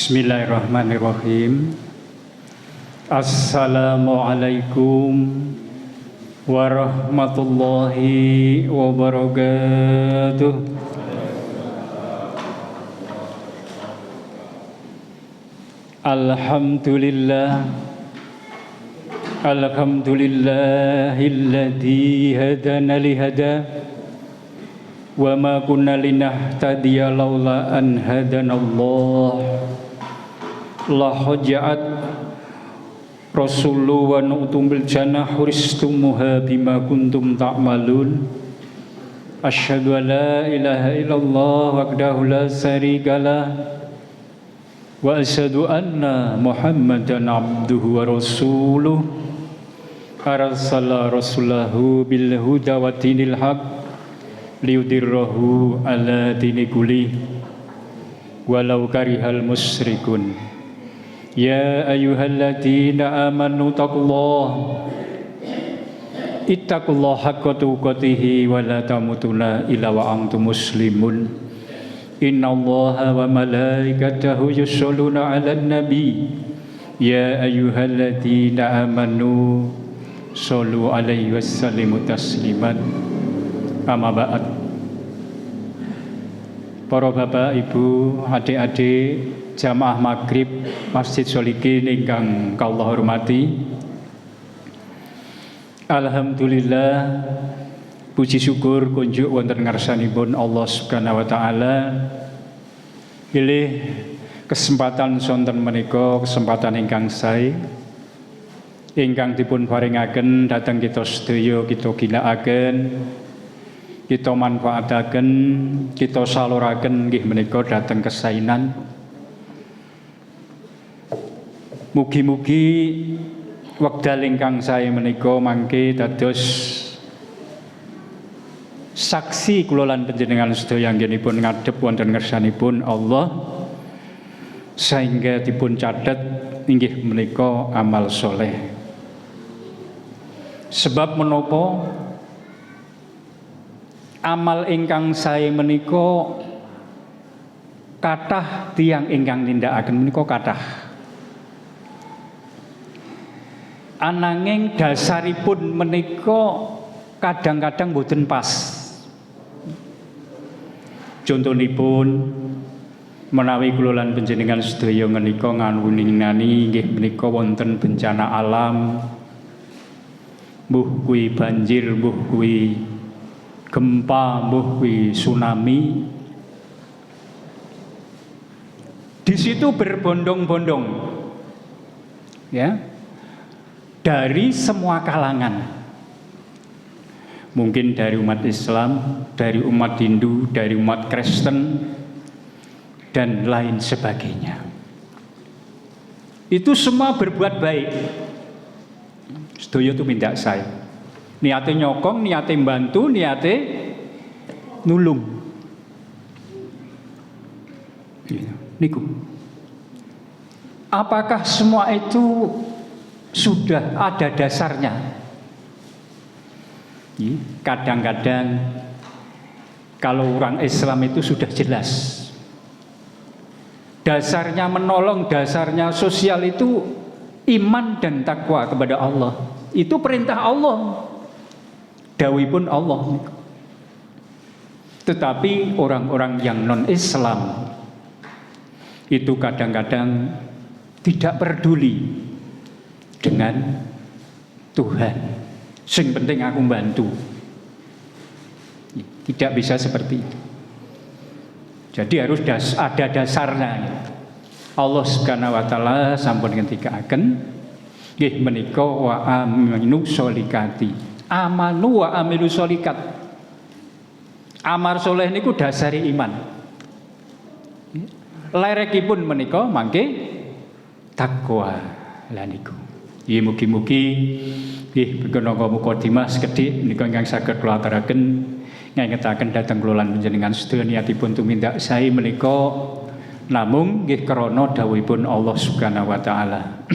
Bismillahirrahmanirrahim. Assalamualaikum warahmatullahi wabarakatuh. Alhamdulillahilladzi hadana lihada wa ma kunna linahtadiya laula an hadanallah. La hajat rasulu wa nu'tum bil jannah huristumuha bima kuntum ta'malun. Asyhadu an la ilaha illallah wahdahu la syarikalah wa asyhadu anna Muhammadan abduhu wa rasuluh. Arsala rasulahu bil huda wa dinil haq liyudhirrahu ala dini kulli walau karihal musyrikun. Ya ayyuhalladzina amanu ittaqullaha haqqa tuqatih wa la tamutunna illa wa antum muslimun. Innallaha wa malaikatahu yusholluna 'alan nabi. Ya ayyuhalladzina amanu shollu 'alaihi wa sallimu tasliman. Amma ba'd. Para bapak, ibu, adik-adik jamaah maghrib Masjid Sholikin ingkang kawula hormati. Alhamdulillah, puji syukur kunjuk wonten ngarsanipun Allah Subhanahu wa taala. Pilih kesempatan sonten menika kesempatan ingkang sae ingkang dipun paringaken dhateng kita sedaya, kita ginakaken, kita manfaataken, kita saluraken nggih menika dhateng kesainan. Mugi-mugi wekdal ingkang sae menika mangke dados saksi kula lan panjenengan sedaya anggenipun ngadhep wonten ngersanipun Allah sehingga dipun catet inggih menika amal soleh. Sebab menapa amal ingkang sae menika kathah tiyang ingkang nindakaken menika kathah. Ananging dasaripun menika kadang-kadang boten pas. Contonipun menawi kula lan panjenengan sedaya menika nganwuninani nggih menika wonten bencana alam, mbuh kuwi banjir, mbuh kuwi gempa, mbuh kuwi tsunami. Di situ berbondong-bondong, ya, dari semua kalangan. Mungkin dari umat Islam, dari umat Hindu, dari umat Kristen, dan lain sebagainya. Itu semua berbuat baik. Sedaya itu minta saya. Niate nyokong, niate bantu, niate nulung. Niku. Apakah semua itu sudah ada dasarnya? Kadang-kadang kalau orang Islam itu sudah jelas. Dasarnya menolong, dasarnya sosial itu iman dan takwa kepada Allah. Itu perintah Allah. Dawuhipun Allah. Tetapi orang-orang yang non-Islam itu kadang-kadang tidak peduli dengan Tuhan. Sing penting aku bantu. Tidak bisa seperti itu. Jadi harus ada dasarnya. Allah Subhanahu wa taala sampun ngendikaken nggih menika wa aminu sholikati. Amanu wa amilu sholikat. Amal soleh niku dasari iman. Lerekipun menika mangke takwa. Lah niku. Nggih mugi-mugi nggih menika mukadimah sekedhik menika ingkang saged kula aturaken ngangetaken dhateng kula lan panjenengan sedaya niatipun tumindak sae menika namung nggih krana dawuhipun Allah Subhanahu wa taala.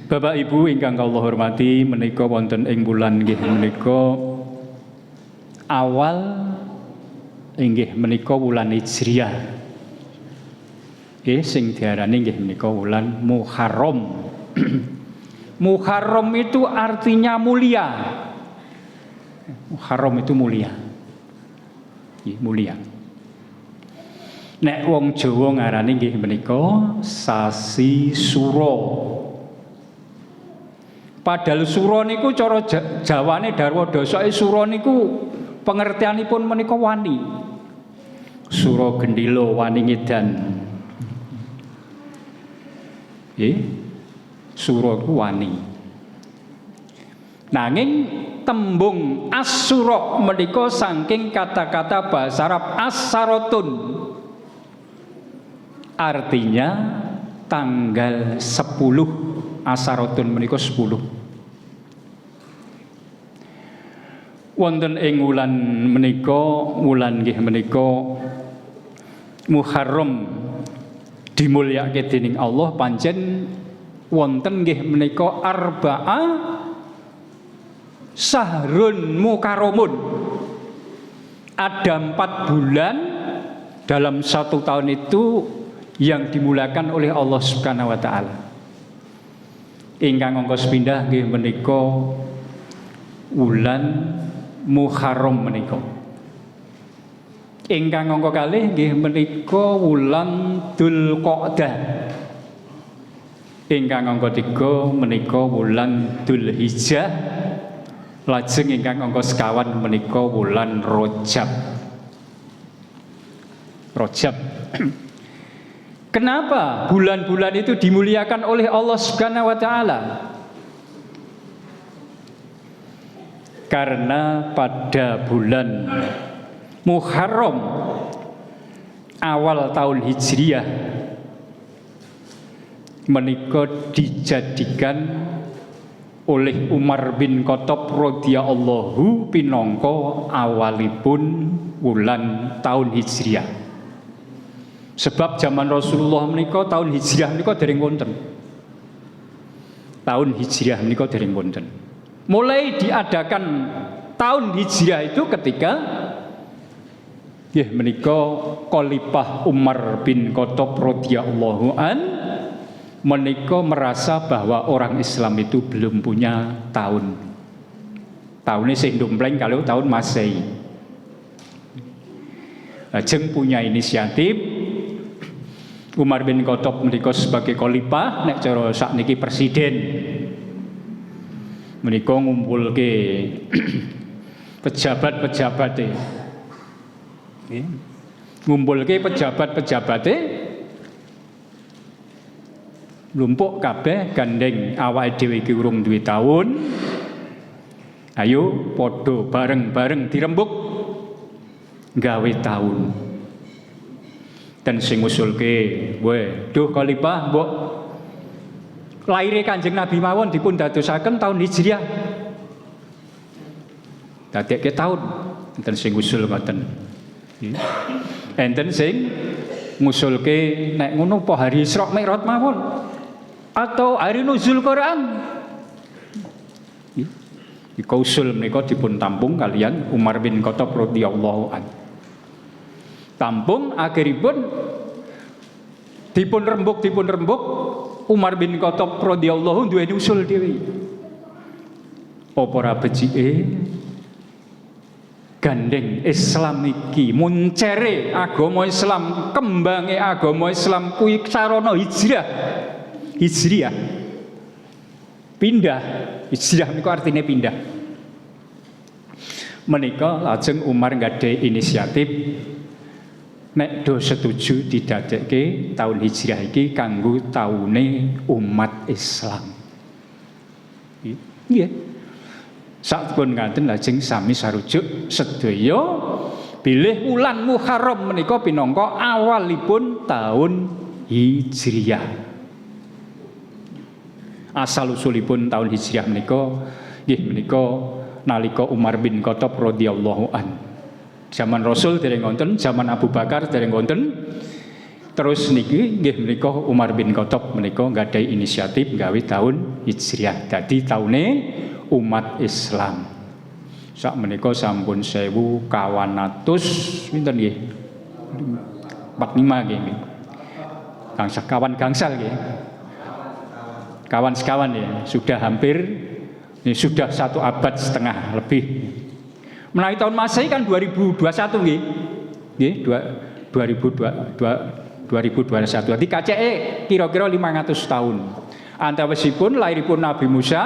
Bapak Ibu ingkang kawula hormati, menika wonten ing wulan nggih menika awal inggih menika wulan Hijriah. Sing diarani nggih menika wulan Muharram. Muharram itu artinya mulia. Muharram itu mulia. Mulia. Nek wong Jawa ngarani nggih menika sasi sura. Padahal sura niku cara Jawane Darwa Dasake sura niku pengertianipun menika wani. Sura gendhila wani ngedan. Sura iku wani. Nanging tembung as-sura menika saking kata-kata bahasa Arab as-saratun. Artinya tanggal 10. Asaratun menika 10. Wonten ing wulan menika, wulan nggih menika Muharram dimulyakake dening Allah, pancen wonten nggih menika arba'a sahrun mukarramun. Ada 4 bulan dalam 1 tahun itu yang dimuliakan oleh Allah Subhanahu wa taala. Ingkang angka sepindhah nggih menika wulan Muharram menika. Ingkang angka kalih nggih menika wulan Dzulqa'dah. Ingkang angka 3 menika wulan Dzulhijjah. Lajeng ingkang angka sekawan menika wulan Rajab. Rajab. Kenapa bulan-bulan itu dimuliakan oleh Allah Subhanahu wa taala? Karena pada bulan Muharram awal tahun Hijriah menika dijadikan oleh Umar bin Khattab radhiyallahu pinangka awalipun wulan tahun Hijriah. Sebab zaman Rasulullah menika tahun Hijriah menika dereng wonten. Tahun Hijriah menika dereng wonten. Mulai diadakan tahun Hijriah itu ketika menika Khalifah Umar bin Khattab radhiyallahu an menika merasa bahwa orang Islam itu belum punya tahun. Tahunnya sing dompleng kalau tahun Masehi. Lajeng punya inisiatif Umar bin Khattab menika sebagai khalifah, nek cara sakniki presiden. Menika ngumpulke pejabat-pejabate. Ngumpulke pejabat-pejabate lumpuk kabeh gandeng awake dhewe iki urung duwe taun. Ayo padha bareng-bareng dirembuk gawe taun. Dan sing ngusulke, duh khalifah mbok laire Kanjeng Nabi mawon dipun dadosaken tahun Hijriah. Dadekke taun, enten sing ngusul ngoten. Enten sing ngusulke nek ngono apa hari Isra Mi'raj mawon atau hari nuzul Quran. Iku usul menika dipun tampung kalian Umar bin Khattab radhiyallahu anhu. Tampung akhiripun dipun rembuk Umar bin Khattab radhiyallahu duwe usul dhewe. Apa ora becike gandeng Islam iki muncere agama Islam, kembange agama Islam kuwi sarana hijriah. Pindah. Hijriah niku artine pindah. Menika lajeng Umar nggadahi inisiatif nek do setuju didadekke tahun Hijriah iki kanggo taune umat Islam. Nggih. Sampun ngaten lajeng sami sarujuk sedaya bilih wulan Muharram menika pinangka awalipun tahun Hijriah. Asal usulipun tahun Hijriah menika nggih menika nalika Umar bin Khattab radhiyallahu an. Zaman Rasul dereng wonten, zaman Abu Bakar dereng wonten. Terus niki nggih menika Umar bin Khattab menika nggadahi inisiatif gawe tahun Hijriah. Dadi taune umat Islam. Sak menika sampun 1400 pinten nggih? 45 nggih. kawan gangsal ya. Kawan sekawan ya, sudah hampir sudah 1 abad setengah lebih. Menawi tahun Masehi kan 2021 nggih. Nggih, 2021. Dadi kaceke kira-kira 500 tahun. Antawisipun lairipun Nabi Musa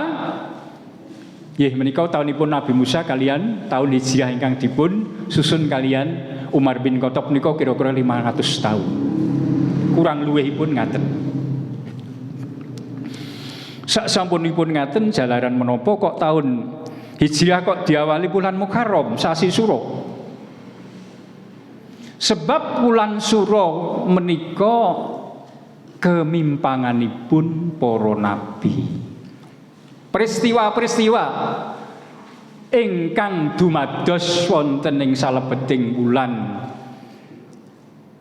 nggih menika taunipun Nabi Musa kalian tahun Hijriah ingkang dipun susun kalian Umar bin Khattab menika kira-kira 500 tahun. Kurang luwihipun ngaten. Saksampunipun ngaten jalaran menapa kok tahun Hijriah kok diawali bulan Muharram sasi Suro. Sebab bulan Suro menika kemimpanganipun para nabi. Peristiwa-peristiwa ingkang dumados wonten ing salebeting bulan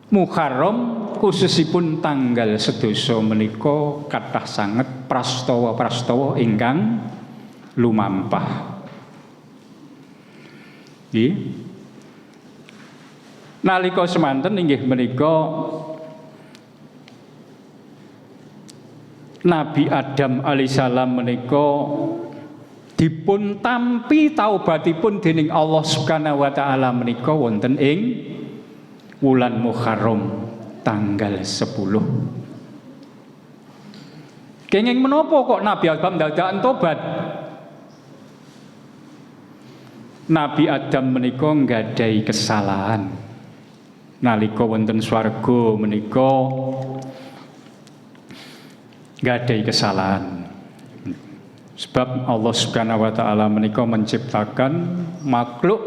Muharram khususipun tanggal sedasa menika kathah sanget prastawa-prastawa ingkang lumampah. Nggih. Nalika semanten inggih menika Nabi Adam alaihissalam menika dipun tampi taubatipun dening Allah Subhanahu wa taala menika wonten ing wulan Muharram tanggal 10. Kenging menapa kok Nabi Adam dadakan tobat? Nabi Adam menika nggadahi kesalahan. Nalika wonten swarga menika nggadahi kesalahan. Sebab Allah Subhanahu wa taala menika menciptakan makhluk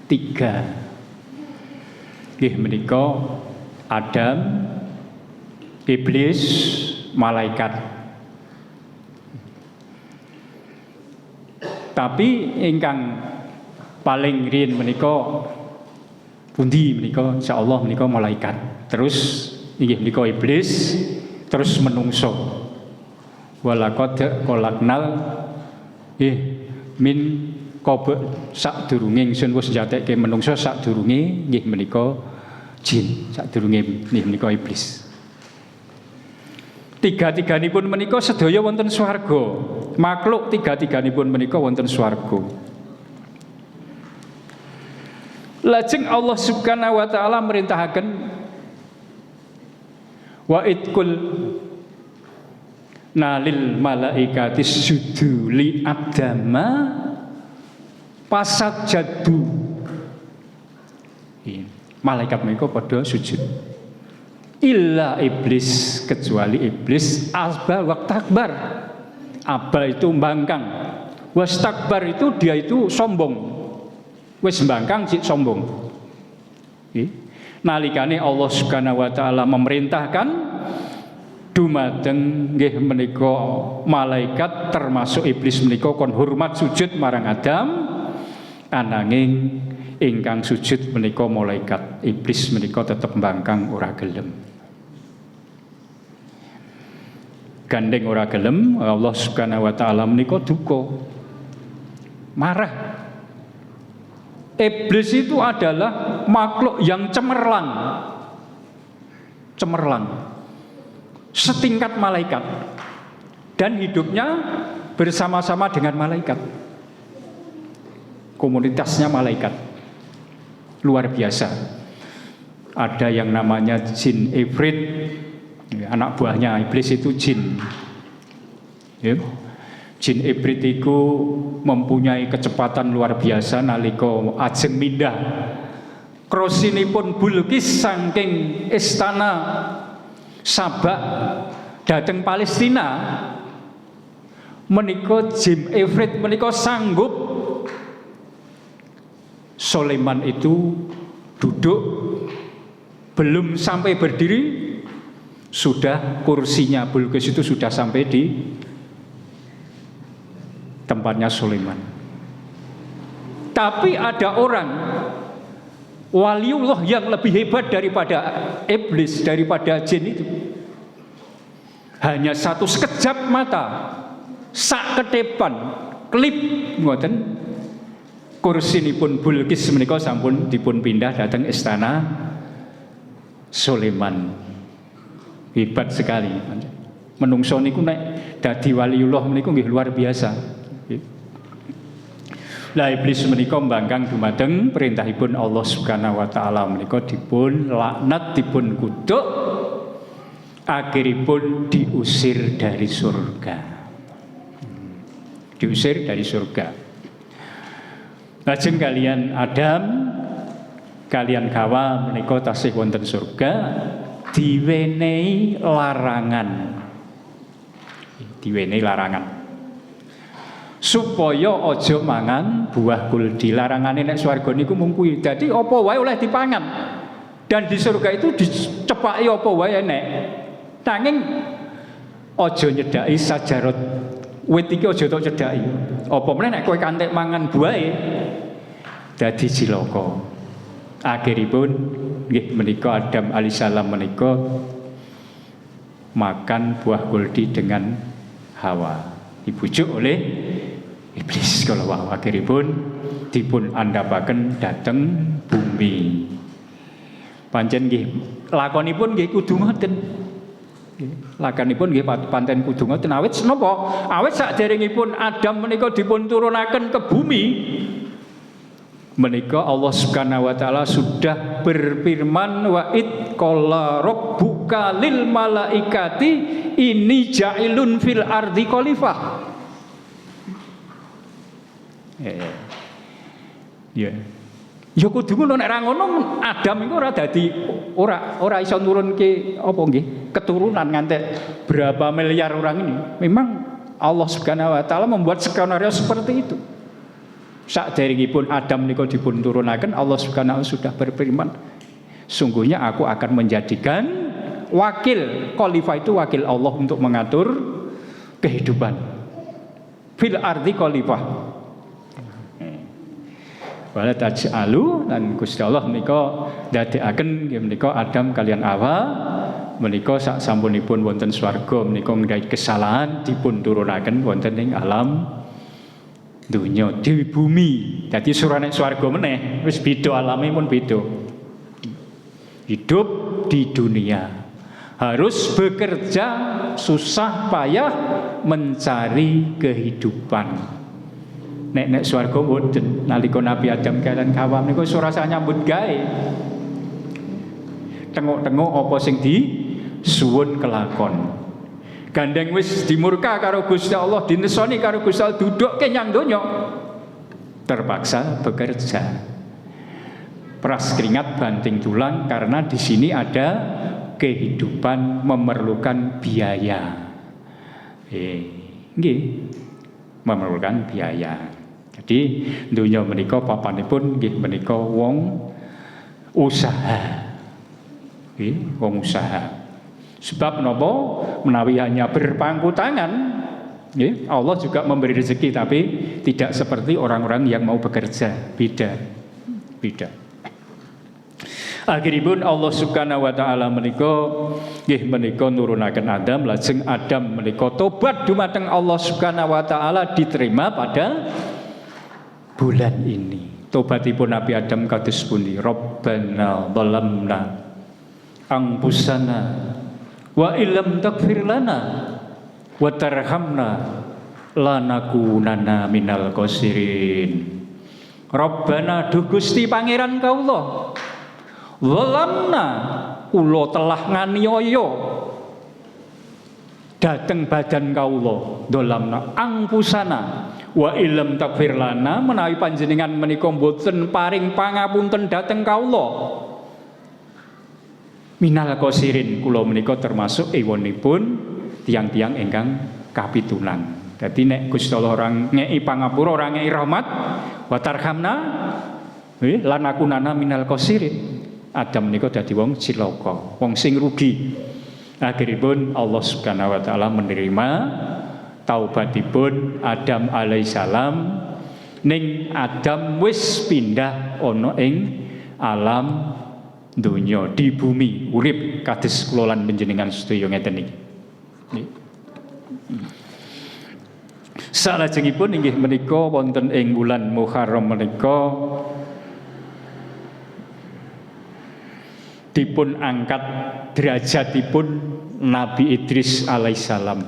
3. Nggih menika Adam, iblis, malaikat. Tapi ingkang paling riyin menika pundi menika insyaallah menika malaikat. Terus inggih menika iblis, terus menungso. Walaqad khalaqnal min qabl sadurunge ingsun wis njatekke menungso sadurunge nggih menika jin, sadurunge nggih menika iblis. Tiga-tiganipun menika sedaya wonten swarga. Makhluk tiga-tiganipun menika wonten swarga. Lajeng Allah Subhanahu wa taala merintahaken wa idkul nalil malaikati sujudu li adama pasajadu. Malaikat menika padha sujud. Illa iblis, kecuali iblis asba wa takbar. Aba itu mbangkang, wastakbar itu dia itu sombong. Wis mbangkang sik sombong. Nalikane Allah Subhanahu wa taala memerintahkan dumateng nggih menika malaikat termasuk iblis menika kon hormat sujud marang Adam, ananging ingkang sujud menika malaikat, iblis menika tetep mbangkang ora gelem. Gandeng ora gelem, Allah Subhanahu wa taala menika duka. Marah. Iblis itu adalah makhluk yang cemerlang. Cemerlang. Setingkat malaikat. Dan hidupnya bersama-sama dengan malaikat. Komunitasnya malaikat. Luar biasa. Ada yang namanya jin ifrit. Anak buahnya iblis itu jin. Ya. Jin ifrit itu mempunyai kecepatan luar biasa nalika ajeng mindah krosinipun Bilqis saking istana Saba dhateng Palestina menika jin ifrit menika sanggup Sulaiman itu duduk belum sampai berdiri sudah kursinya Bilqis itu sudah sampai di tempatnya Sulaiman. Tapi ada orang waliullah yang lebih hebat daripada iblis, daripada jin itu. Hanya satu sekejap mata, sak ketepan, klip ngoten kursinipun Bilqis menika sampun dipun pindah dhateng istana Sulaiman. Hebat sekali. Menungso niku nek dadi waliullah meniku nggih luar biasa. Lah iblis menika mbangkang dumateng perintahipun Allah Subhanahu wa taala menika dipun laknat, dipun kutuk, akhiripun diusir dari surga. Diusir dari surga. Lajeng kalian Adam kalian Hawa menika tasih wonten surga diwenehi larangan. Diwenehi larangan. Supaya aja mangan buah kuldi. Larangane nek swarga niku mung kuwi. Dadi apa wae oleh dipangan. Dan di surga itu dicepaki apa wae enek. Nanging aja nyedhaki sajarot wit iki aja tok cedhaki. Apa meneh nek kowe kantek mangan buahe dadi cilaka. Akhiripun nggih menika Adam alaihissalam menika makan buah kuldi dengan Hawa, dibujuk oleh iblis kalau wau. Akhiripun dipun andhapaken dhateng bumi. Pancen nggih lakonipun nggih kudu ngoten. Lakonipun nggih pancen kudu ngoten. Awit napa? Awit saderengipun Adam menika dipun turunaken ke bumi, menika Allah Subhanahu wa taala sudah berfirman wa id qala rabbuka lil malaikati inni ja'ilun fil ardi khalifah. Ya. Ya kudu ngono nek ra ngono Adam iku ora dadi ora iso nurunke apa nggih keturunan ngantek berapa miliar orang ini. Memang Allah Subhanahu wa taala membuat skenario seperti itu. Saderengipun Adam menika dipun turunaken Allah Subhanahu sudah berfirman, sungguhnya aku akan menjadikan wakil, khalifah itu wakil Allah untuk mengatur kehidupan. Fil ardi khalifah. Wala taj'alu lan Gusti Allah menika ndadekaken nggih menika Adam kalian Hawa menika sak sampunipun wonten swarga menika nggadhahi kesalahan dipun turunaken wonten ing alam dunya di bumi. Dadi surane swarga meneh wis beda alame pun beda. Hidup di dunia harus bekerja susah payah mencari kehidupan. Nek swarga mboten. Nalika Nabi Adam kaliyan Hawa niku ora usah nyambut gawe. Tengok-tengok apa sing disuwun kelakon. Gandeng wis dimurka karo Gusti Allah, dinesoni karo Gusti Allah, dudukke nyang donya. Terpaksa bekerja. Peras keringat banting tulang karena di sini ada kehidupan memerlukan biaya. Nggih. Memerlukan biaya. Jadi dunya menika papanipun nggih menika wong usaha. Nggih, wong usaha. Sebab napa menawi hanya berpangku tangan, nggih, Allah juga memberi rezeki tapi tidak seperti orang-orang yang mau bekerja, beda. Akhiripun Allah Subhanahu wa taala menika nggih menika nurunaken Adam, lajeng Adam menika tobat dumateng Allah Subhanahu wa taala diterima pada bulan ini. Tobatipun Nabi Adam kados pundi? Rabbana zalamna anfusana wa illam taghfir lana wa tarhamna lanakunanna minal khosirin. Rabbana duh Gusti pangeran kaula zalamna kula telah nganiaya dateng badan kaula zalamna anfusana wa illam taghfir lana menawi panjenengan menika mboten paring pangapunten dateng kaula minal khosirin kula menika termasuk ewonipun tiang-tiang ingkang kapitunan. Dadi nek Gusti Allah orang ngeki pangapura, orang ngeki rahmat, wa tarhamna lan akunana minal khosirin. Adam menika dadi wong cilaka, wong sing rugi. Akhiripun Allah Subhanahu wa taala menerima taubatipun Adam alaihissalam. Ning Adam wis pindah ana ing alam dunya di bumi urip kados kula lan panjenengan sedaya ngeten iki. Salajengipun inggih menika wonten ing wulan Muharram menika dipun angkat derajatipun Nabi Idris alaihissalam.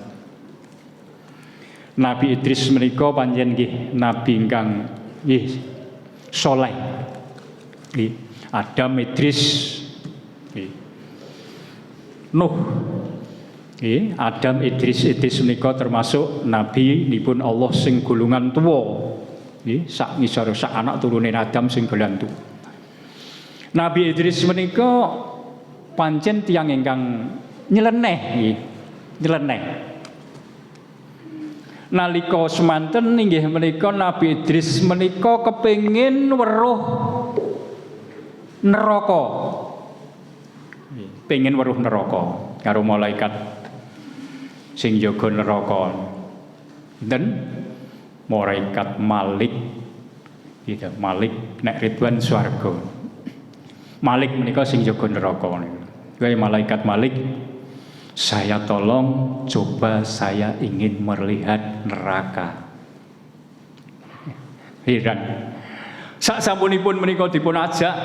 Nabi Idris menika panjenengan nggih nabi ingkang nggih saleh. Adam, Idris, Nuh. Adam, Idris menika termasuk nabi nipun Allah sing golongan tuwa. Sak ngisor sak anak turune Adam sing golongan tuwa. Nabi Idris menika pancen tiyang ingkang nyeleneh. Nalika semanten inggih menika Nabi Idris menika kepengin weruh neraka. Pengen weruh neraka karo malaikat sing jaga neraka. Dan malaikat Malik gitu, Malik nek Ridwan swarga. Malik menika sing jaga neraka niku. Wae malaikat Malik, saya tolong coba saya ingin melihat neraka. Heran. Sak sampunipun menika dipun ajak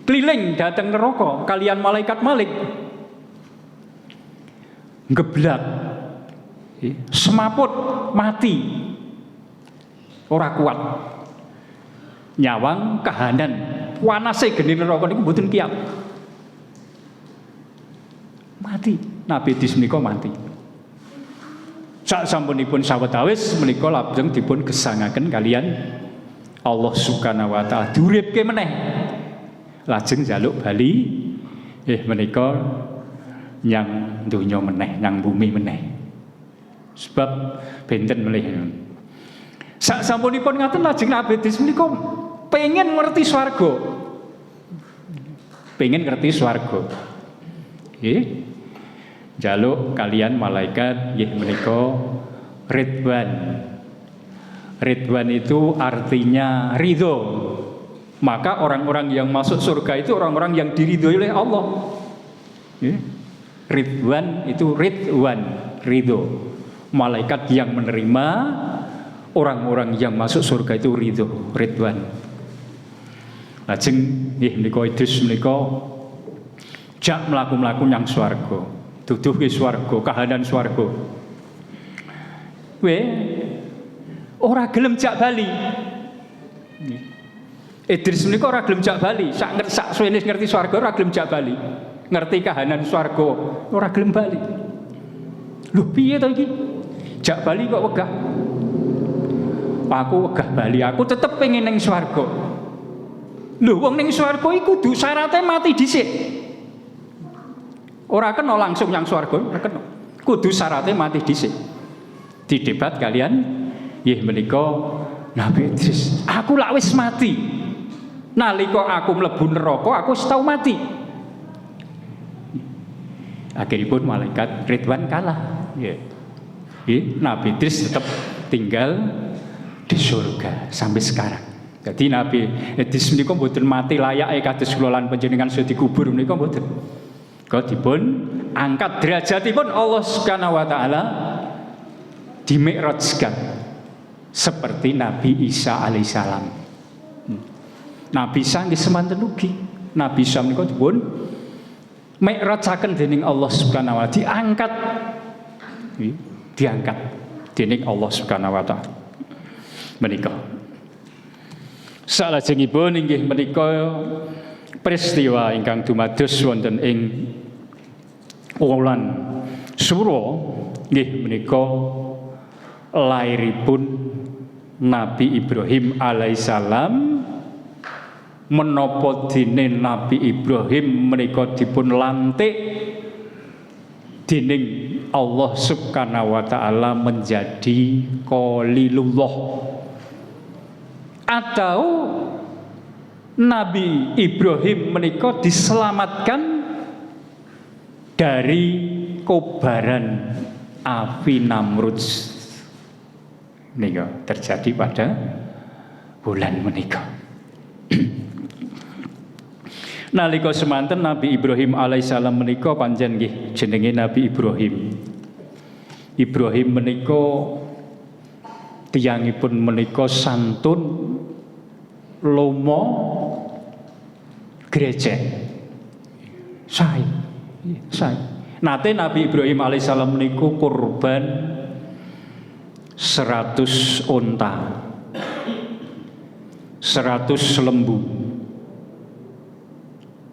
keliling dateng neraka kalian malaikat Malik. Geblak. Semaput mati. Ora kuat. Nyawang kahanan panase geni neraka niku mboten kiyat. Mati. Nabi Idris menika mati. Sak sampunipun sawetawis menika lajeng dipun gesangaken kalian Allah Subhanahu wa taala diuripke meneh. Lajeng njaluk bali menika nyang donya meneh, nyang bumi meneh. Sebab benten melih. Sak sampunipun ngaten lajeng Nabi Idris menika pengen ngerti swarga. Pengen ngerti swarga. Nggih. Jaluk kalian malaikat nggih menika Ridwan. Ridwan itu artinya ridho. Maka orang-orang yang masuk surga itu orang-orang yang diridhoi oleh Allah. Nggih. Ridwan itu Ridwan, ridho. Malaikat yang menerima orang-orang yang masuk surga itu ridho, Ridwan. Lajeng nggih menika Idris menika jak mlaku-mlaku nyang swarga. Duduh ke swarga, kahanan swarga. Ora gelem jak bali. Idris menika ora gelem jak bali, sak suwene ngerti swarga ora gelem jak bali. Ngerti kahanan swarga, ora gelem bali. Lho piye to iki? Jak bali kok wegah. Aku wegah bali, aku tetep pengen ning swarga. Lho wong ning swarga iku kudu syaratnya mati dhisik. Ora kena langsung yang swarga, ora kena. Kudu syaratnya mati dhisik. Didebat kalian, nggih menika Nabi Idris. Aku lak wis mati. Nalika aku mlebu neraka, aku wis tau mati. Akhiripun malaikat Ridwan kalah. Nggih, Nabi Idris tetap tinggal di surga sampai sekarang. Jadi Nabi Idris menika mboten mati layake kados kula lan panjenengan sedaya dikubur menika mboten. Kok dipun angkat derajatipun Allah Subhanahu wa taala dimi'rajkan seperti Nabi Isa alaihissalam. Nabi Isa nggih semanten ugi. Nabi Isa menika dipun mi'rajaken dening Allah Subhanahu wa taala, diangkat dening Allah Subhanahu wa taala. Menika salajengipun inggih menika peristiwa ingkang dumados wonten ing wulan Suro nggih menika lairipun Nabi Ibrahim alaihissalam. Menapa dene Nabi Ibrahim menika dipun lantik dening Allah Subhanahu wa taala menjadi Khalilullah. Atau Nabi Ibrahim menika diselamatkan dari kobaran api Namrud. Menika terjadi pada bulan menika. Nalika semanten Nabi Ibrahim alaihissalam menika panjen nggih jenenge Nabi Ibrahim. Ibrahim menika tiyangipun menika santun, lomo, gereja. Sae. Nate Nabi Ibrahim alaihissalam niku kurban 100 unta, 100 lembu,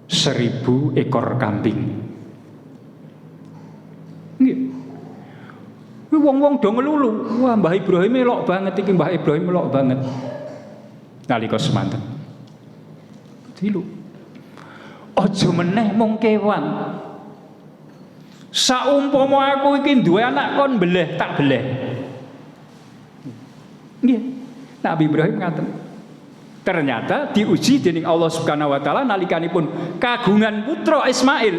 1000 ekor kambing. Nggih. Wong-wong do ngelulu, wah Mbah Ibrahim elok banget iki, Mbah Ibrahim elok banget. Nalika semanten. Dilu. Aja meneh mung kewan. Saumpama aku iki duwe anak kon beleh tak beleh. Nggih. Nabi Ibrahim ngaten. Ternyata diuji dening Allah Subhanahu wa taala nalikanipun kagungan putra Ismail.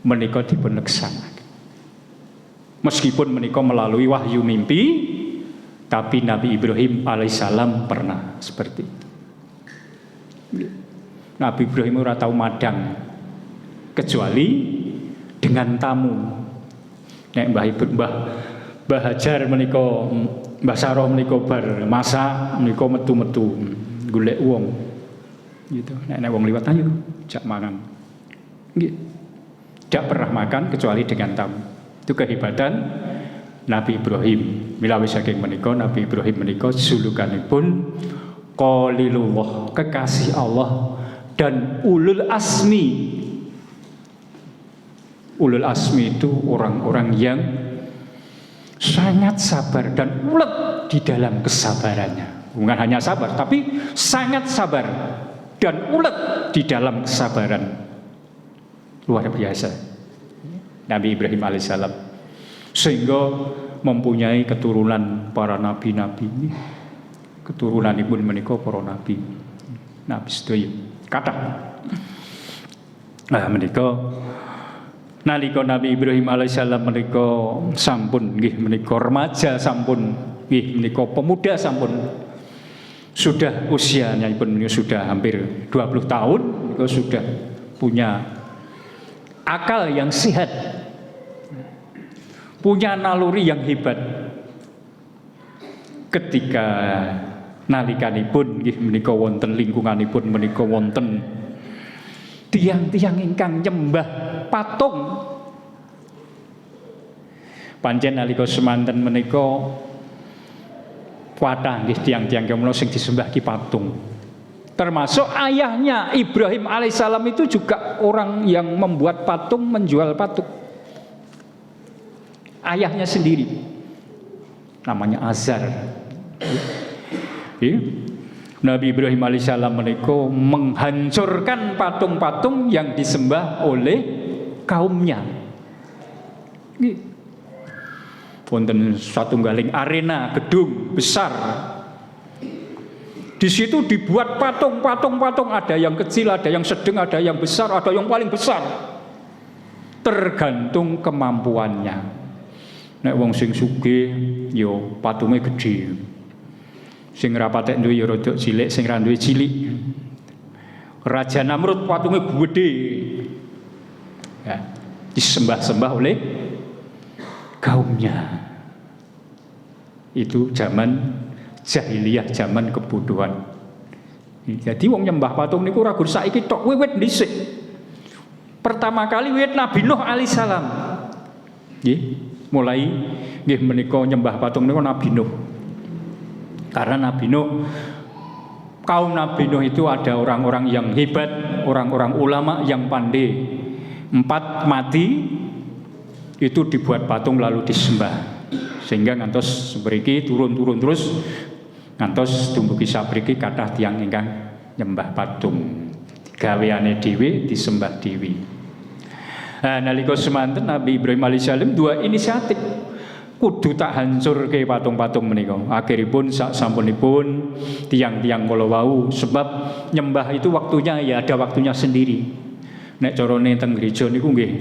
Menika dipun leksanaken. Meskipun menika melalui wahyu mimpi, tapi Nabi Ibrahim alaihissalam pernah seperti itu. Nabi Ibrahim ora tahu madang kecuali dengan tamu. Nek Mbah Hajar menika, Mbah Saroh menika bar masak menika metu-metu golek wong. Gitu. Nek wong liwat ayo jak mangan. Nggih. Tidak pernah makan kecuali dengan tamu. Itu kehebatan Nabi Ibrahim. Milawi saking menika Nabi Ibrahim menika julukanipun Qalilullah, kekasih Allah, dan ulul asmi. Ulul asmi itu orang-orang yang sangat sabar dan ulet di dalam kesabarannya. Bukan hanya sabar, tapi sangat sabar dan ulet di dalam kesabaran. Luar biasa. Nabi Ibrahim alaihissalam, sehingga mempunyai keturunan para nabi-nabi. Keturunan ibu menika para nabi. Nabi sedaya kathah. Nah menika nalika Nabi Ibrahim alaihissalam menika sampun nggih menika remaja, sampun nggih menika pemuda, sampun sudah usianya pun sudah hampir 20 tahun, menika sudah punya akal yang sehat, punya naluri yang hebat. Ketika nalikanipun nggih menika wonten lingkunganipun menika wonten tiang-tiang ingkang nyembah patung. Pancen nalika semanten menika kathah nggih tiang-tiang kemula sing disembah ki patung. Termasuk ayahnya Ibrahim alaihissalam itu juga orang yang membuat patung, menjual patung. Ayahnya sendiri, namanya Azar. Nabi Ibrahim alaihissalam menika menghancurkan patung-patung yang disembah oleh kaumnya. Wonten satunggaling arena gedung besar. Di situ dibuat patung, ada yang kecil, ada yang sedang, ada yang besar, ada yang paling besar. Tergantung kemampuannya. Nek wong sing sugih yo patunge gedhe. Sing ra patek duwe ya rada cilik, sing ra duwe cilik. Raja Namrud patunge gedhe. Ya, disembah-sembah oleh kaumnya. Itu zaman jahiliyah, zaman kebodohan. Jadi wong nyembah patung niku ora gur saiki tok, wiwit dhisik. Pertama kali wiwit Nabi Nuh alaihissalam. Nggih, mulai nggih menika nyembah patung niku Nabi Nuh. Karena Nabi Nuh, kaum Nabi Nuh itu ada orang-orang yang hebat, orang-orang ulama yang pandai. 4 mati itu dibuat patung lalu disembah. Sehingga ngantos mriki turun terus ngantos dumugi sapriki kathah tiyang ingkang nyembah patung. Gaweane dhewe disembah dhewe. Nalika semanten Nabi Ibrahim alaihissalam dua inisiatif. Kudu tak hancurke patung-patung menika. Akhiripun sak sampunipun tiang-tiang kala wau, sebab nyembah itu waktunya ya ada waktunya sendiri. Nek carane teng gereja niku nggih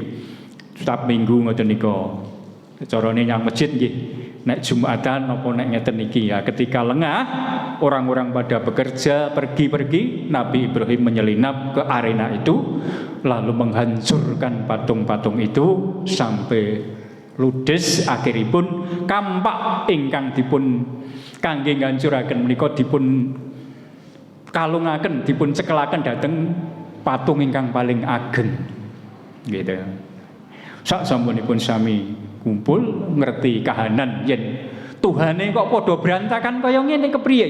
setiap minggu ngoten nika. Carane nyang masjid nggih nek Jumatan apa nek ngeten iki ya, ketika lengah orang-orang pada bekerja pergi-pergi, Nabi Ibrahim menyelinap ke arena itu lalu menghancurkan patung-patung itu sampai ludes. Akhiripun kampak ingkang dipun kangge ngancuraken menika dipun kalungaken dipun cekelaken dhateng patung ingkang paling ageng. Gitu. Sak sampunipun sami kumpul ngerti kahanan yen Tuhane kok padha berantakan kaya ngene kepriye.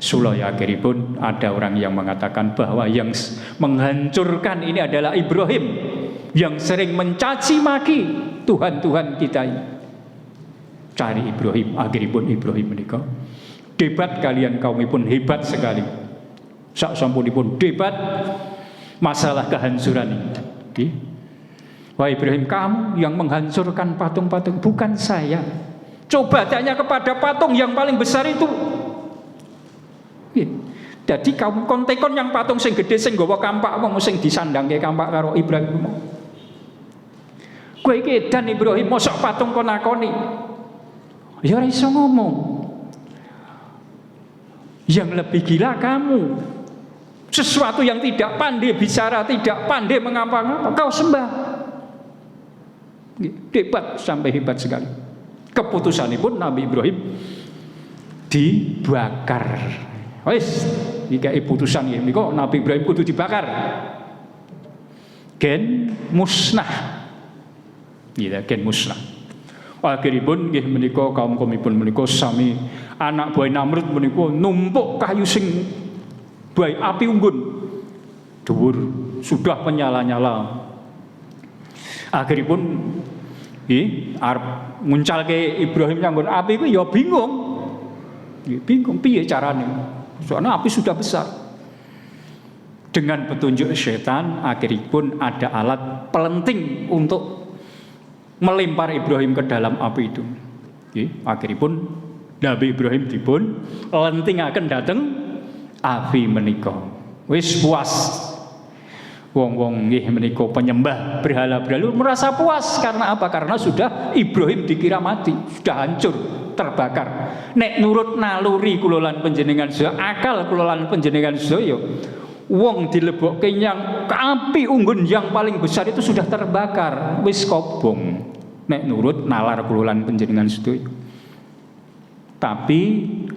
Sulaya akhiripun ada orang yang mengatakan bahwa yang menghancurkan ini adalah Ibrahim yang sering mencaci maki Tuhan-Tuhan kita. Cari Ibrahim, akhiripun Ibrahim menika debat kalian kaumipun hebat sekali. Sak sampunipun debat masalah kehancuran ini. Wah Ibrahim, kamu yang menghancurkan patung-patung, bukan saya. Coba tanya kepada patung yang paling besar itu. Jadi kamu kontekon yang patung sing gede sing nggawa kampak wong sing disandangke kampak karo Ibrahim. Kowe iki edan Ibrahim, mosok patung kon nakoni. Ya ora iso ngomong. Yang lebih gila kamu. Sesuatu yang tidak pandai bicara, tidak pandai mengapa-ngapa, kau sembah. Debat sampai hebat sekali. Keputusanipun Nabi Ibrahim dibakar. Wis, iki putusan iki kok Nabi Ibrahim kudu dibakar. Gen musnah. Iya, gen musnah. Akhiripun nggih menika kaum-kaumipun menika sami anak buah Namrud menika numpuk kayu sing bae api unggun. Dhuwur sudah menyala-nyala. Akhiripun nggih arep nguncalke Ibrahim nyanggon api ku ya bingung. Bingung piye carane. Soalnya api sudah besar. Dengan petunjuk setan akhiripun ada alat pelenting untuk melempar Ibrahim ke dalam api itu. Akhiripun Nabi Ibrahim dipun lentingaken dhateng api menika. Wis puas. Wong-wong nggih menika penyembah berhala-berhala merasa puas karena apa? Karena sudah Ibrahim dikira mati, sudah hancur, terbakar. Nek nurut naluri kula lan panjenengan sedaya, akal kula lan panjenengan sedaya, wong dilebokke yang api unggun yang paling besar itu sudah terbakar, wis kobong. Nek nurut nalar kula lan panjenengan sedaya. Tapi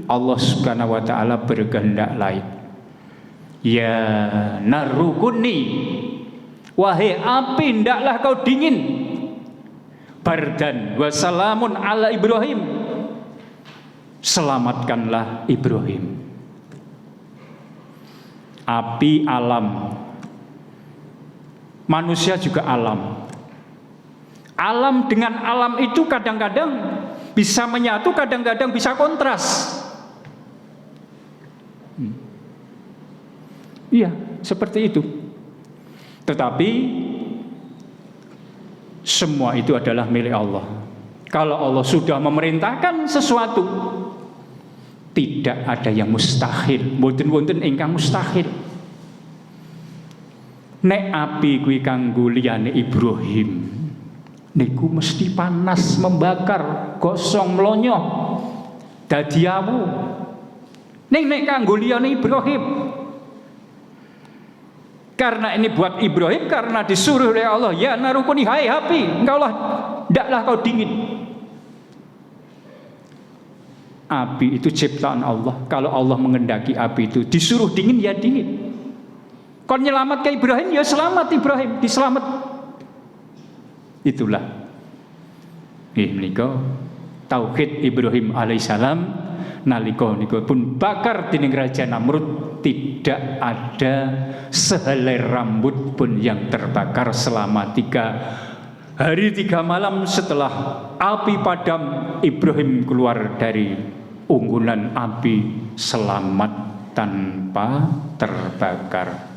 Allah Subhanahu wa taala berkehendak lain. Ya narukuni, wahai api ndaklah kau dingin. Bardan wa salamun ala Ibrahim, selamatkanlah Ibrahim. Api alam, manusia juga alam. Alam dengan alam itu kadang-kadang bisa menyatu, kadang-kadang bisa kontras. Iya, seperti itu. Tetapi semua itu adalah milik Allah. Kalau Allah sudah memerintahkan sesuatu, tidak ada yang mustahil. Mboten-wonten ingkang mustahil. Nek api kuwi kanggo liyane Ibrahim, niku mesti panas, membakar, gosong, mlonyoh, dadi awu. Nek kanggo liyane Ibrahim, karena ini buat Ibrahim, karena disuruh oleh Allah, ya narukuni, hai api, engkaulah, ndaklah kau dingin. Api itu ciptaan Allah. Kalau Allah mengendaki api itu disuruh dingin, ya dingin. Kon nyelamat ke Ibrahim, ya selamat Ibrahim, diselamat. Itulah menika tauhid Ibrahim alaihissalam. Nalika nika pun bakar dening Raja Namrud, tidak ada sehelai rambut pun yang terbakar selama 3 hari 3 malam setelah api padam. Ibrahim keluar dari unggulan api selamat tanpa terbakar.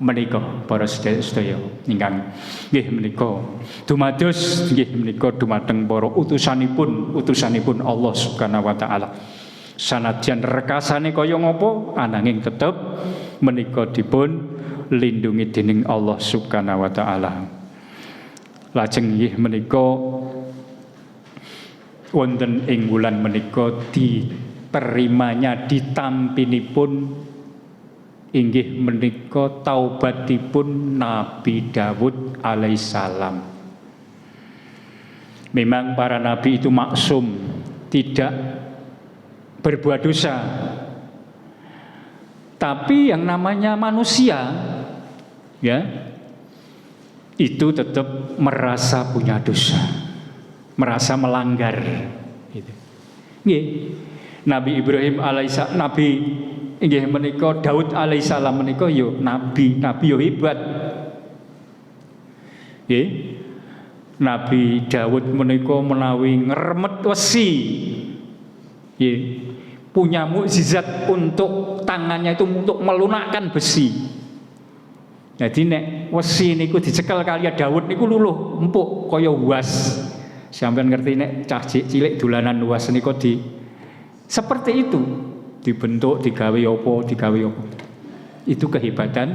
Menika para sedaya ingkang nggih menika dumados nggih menika dumateng para utusanipun Allah Subhanahu wa taala. Sanadyan rekasane kaya ngapa ananging tetep menika dipun lindungi dening Allah Subhanahu wa taala. Lajeng nggih menika wonten ing wulan menika diterimanya ditampinipun inggih menika taubatipun Nabi Daud alaihissalam. Memang para nabi itu maksum, tidak berbuat dosa. Tapi yang namanya manusia, ya, itu tetap merasa punya dosa, merasa melanggar. Gitu. Nabi Ibrahim alaihissalam, Nabi inggih menika Daud alaihissalam menika yo nabi yo hebat. Nggih. Nabi Daud menika menawi ngremet wesi. Nggih. Punya mukjizat untuk tangannya itu untuk melunakkan besi. Jadi nek wesi niku dicekel kaliya Daud niku luluh empuk kaya uas. Sampeyan ngerti nek cah cilik dolanan uas niku seperti itu, dibentuk, digawe apa. Itu kehebatan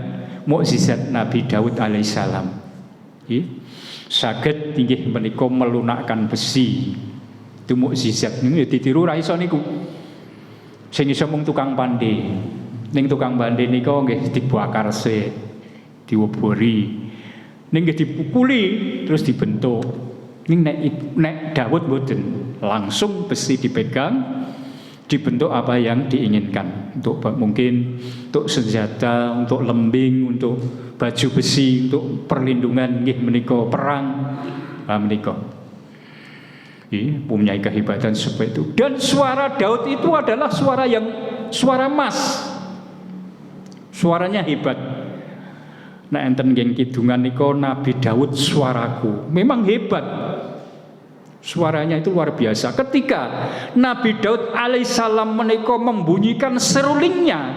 mukjizat Nabi Daud alaihissalam. Saged inggih menika melunakkan besi. Itu mukjizat niku ditiru ra iso niku. Sing iso mung tukang pandhe. Ning tukang pandhe nika nggih dibakar sik, diwobori. Ning nggih dipukuli terus dibentuk. Ning nek Daud mboten, langsung besi dipegang, dibentuk apa yang diinginkan. Untuk mungkin untuk senjata, untuk lembing, untuk baju besi, untuk perlindungan nggih menika perang. Menika. Punya kehebatan seperti itu. Dan suara Daud itu adalah suara emas. Suaranya hebat. Nah enten nggih kidungan nika Nabi Daud suaraku. Memang hebat. Suaranya itu luar biasa. Ketika Nabi Daud alaihissalam menika membunyikan serulingnya,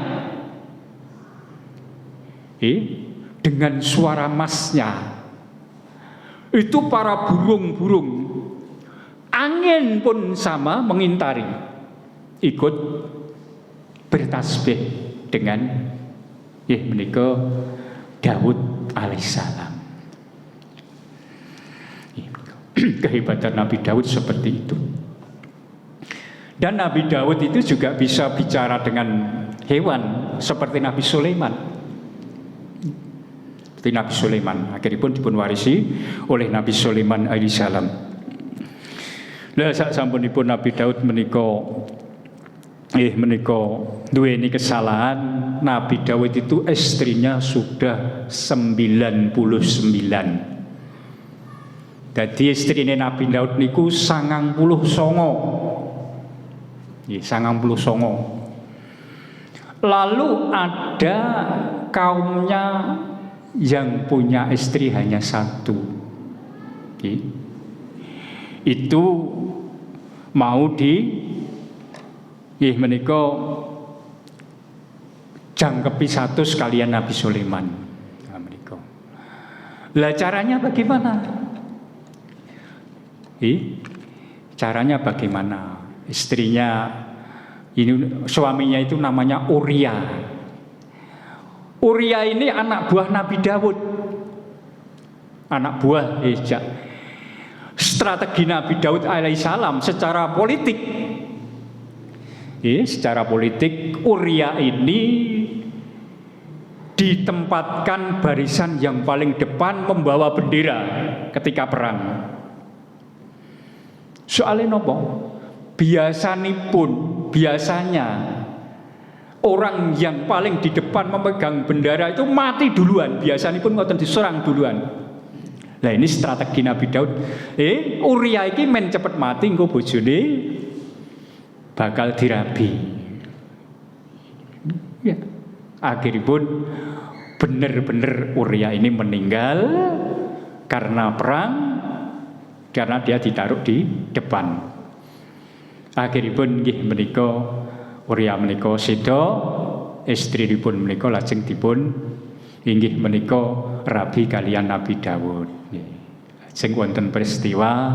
dengan suara emasnya, itu para burung-burung, angin pun sama mengintari, ikut bertasbih dengan menika Daud alaihissalam. Kehebatan Nabi Daud seperti itu. Dan Nabi Daud itu juga bisa bicara dengan hewan seperti Nabi Sulaiman. Seperti Nabi Sulaiman, akhiripun dipunwarisi oleh Nabi Sulaiman alaihissalam. Lah sasampunipun Nabi Daud menika duweni kesalahan. Nabi Daud itu istrinya sudah 99. Dadi istrine Nabi Daud niku 99. Nggih, 99. Lalu ada kaumnya yang punya istri hanya satu. Itu mau menika jangkepi satu sekalian Nabi Sulaiman. Lah caranya bagaimana? Caranya bagaimana? Istrinya ini, suaminya itu namanya Uria. Uria ini anak buah Nabi Daud. Anak buah strategi Nabi Daud alaihissalam secara politik. Secara politik Uria ini ditempatkan barisan yang paling depan membawa bendera ketika perang. Soalnya nopo? Biasanya orang yang paling di depan memegang bendera itu mati duluan. Biasanya pun ngoten diserang duluan. Nah ini strategi Nabi Daud. Uria iki men cepet mati engko bojone bakal dirabi. Ya. Akhiripun bener-bener Uria ini meninggal karena perang, karena dia ditaruh di depan. Akhiripun nggih menika Uria menika seda, istrinipun menika lajeng dipun inggih menika rabi kaliyan Nabi Daud. Sing wonten peristiwa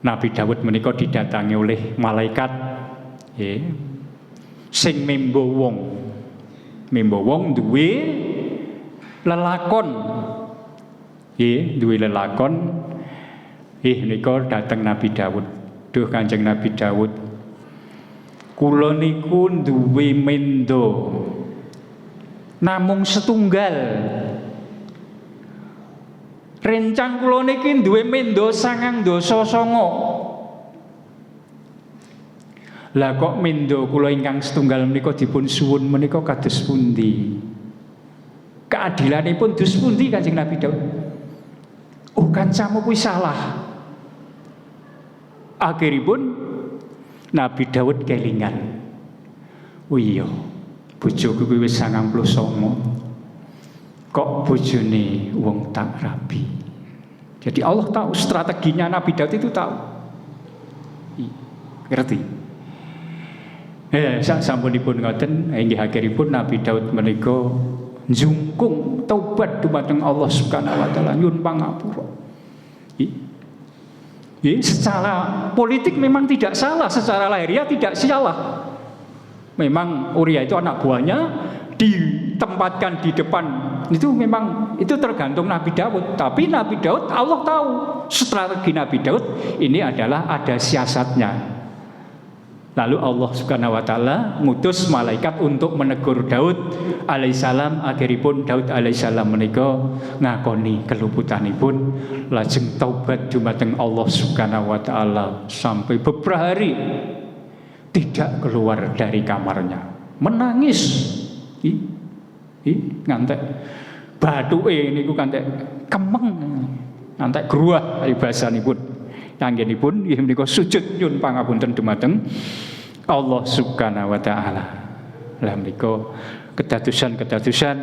Nabi Daud menika didatangi oleh malaikat sing membo wong duwe lelakon. Duwe lelakon nika dateng Nabi Daud. Duh Kanjeng Nabi Daud, kula niku duwe mendo namung setunggal. Rencang kula niki duwe mendo 909. Lah kok mendo kula ingkang setunggal menika dipun suwun menika kados pundi? Keadilanipun dus pundi Kanjeng Nabi Daud? Oh, kancamu kuwi salah. Akhiripun Nabi Daud kelingan. Oh iya, bojoku kuwi wis 99. Kok bojone wong tak rabi. Jadi Allah tahu strateginya Nabi Daud itu tahu. Ngerti? Sampunipun ngoten inggih akhiripun Nabi Daud menika njungkung taubat dumateng Allah Subhanahu wa taala nyuwun pangapura. Secara politik memang tidak salah, secara lahiriah tidak salah. Memang Uria itu anak buahnya ditempatkan di depan, itu memang itu tergantung Nabi Daud. Tapi Nabi Daud, Allah tahu strategi Nabi Daud ini adalah ada siasatnya. Lalu Allah Subhanahu wa taala ngutus malaikat untuk menegur Daud alaihissalam. Akhiripun Daud alaihissalam menika ngakoni keluputanipun, lajeng taubat dumateng Allah Subhanahu wa taala sampai beberapa hari tidak keluar dari kamarnya, menangis. Ngantek bathuke niku kantek kemeng, ngantek gruah basanipun. Anggenipun inggih menika sujud nyuwun pangapunten dumateng Allah Subhanahu wa taala. Lah menika kedadosan-kedadosan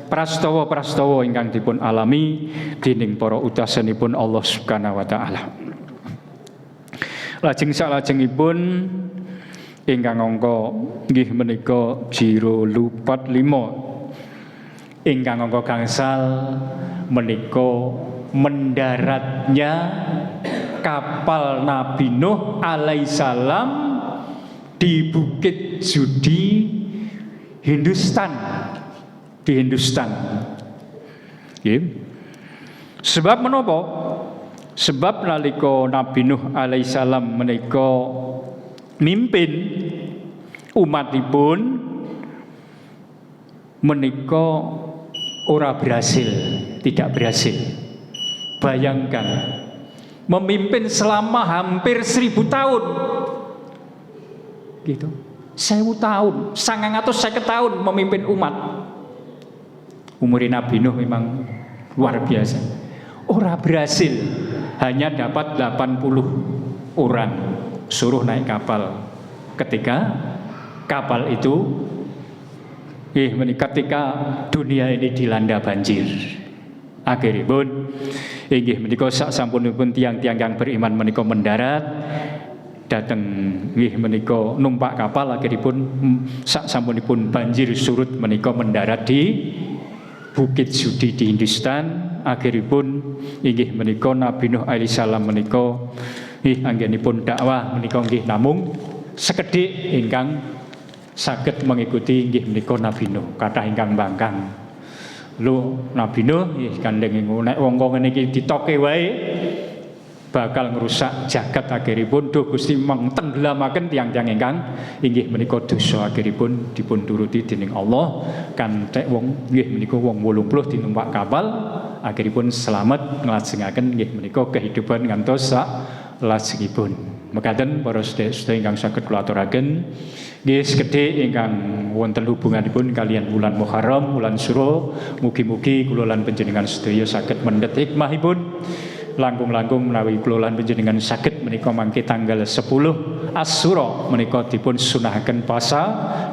prastawa-prastawa ingkang dipun alami dening para utasanipun Allah Subhanahu wa taala. Lajeng salajengipun ingkang angka nggih menika Jiro 45 ingkang angka gangsal menika mendaratnya kapal Nabi Nuh alaihissalam di Bukit Judi Hindustan, di Hindustan. Sebab menapa? Sebab nalika Nabi Nuh alaihissalam menika mimpin umatipun menika ora berhasil, tidak berhasil. Bayangkan memimpin selama hampir 1000 tahun, gitu. 1000 tahun, 950 tahun memimpin umat. Umur Nabi Nuh memang luar biasa. Ora berhasil, hanya dapat 80 orang suruh naik kapal. Ketika kapal itu, ketika dunia ini dilanda banjir, akhiripun inggih menika sasampunipun tiang-tiang yang beriman menika mendarat dateng nggih menika numpak kapal. Akhiripun sasampunipun banjir surut menika mendarat di Bukit Judi di Hindustan. Akhiripun inggih menika Nabi Nuh alaihissalam menika anggenipun dakwah menika nggih namung sekedhik ingkang saged mengikuti inggih menika Nabi Nuh, kathah ingkang mbangkang. Lho Nabi Nuh kandheng nek wong-wong ngene iki ditoke wae bakal ngrusak jagat. Akhiripun duh Gusti menggtelamaken tiang-tiang ingkang inggih menika dosa. Akhiripun dipun turuti dening Allah kanthek wong nggih menika wong 80 tinumpak kapal. Akhiripun selamat nglajengaken nggih menika kehidupan ngantos sak lajengipun. Mekaten para sedherek ingkang saged kula aturaken nggih sekedhik ingkang wonten hubunganipun kalian bulan Muharram, bulan Suro. Mugi-mugi kula lan panjenengan sedaya saged mendhet hikmahipun. Langkung-langkung menawi kula lan panjenengan saged menika mangke tanggal 10 Asyura menika dipun sunahaken puasa,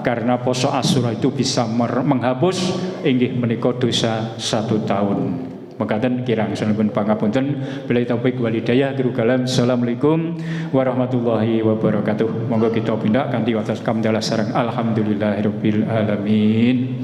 karena poso Asyura itu bisa menghapus inggih menika dosa 1 tahun. Mekaten kirang sanepun pangapunten. Billahi taufik wal hidayah. Assalamualaikum warahmatullahi wabarakatuh. Monggo kita pindah kanthi wates kamdalah sareng alhamdulillahirabbil alamin.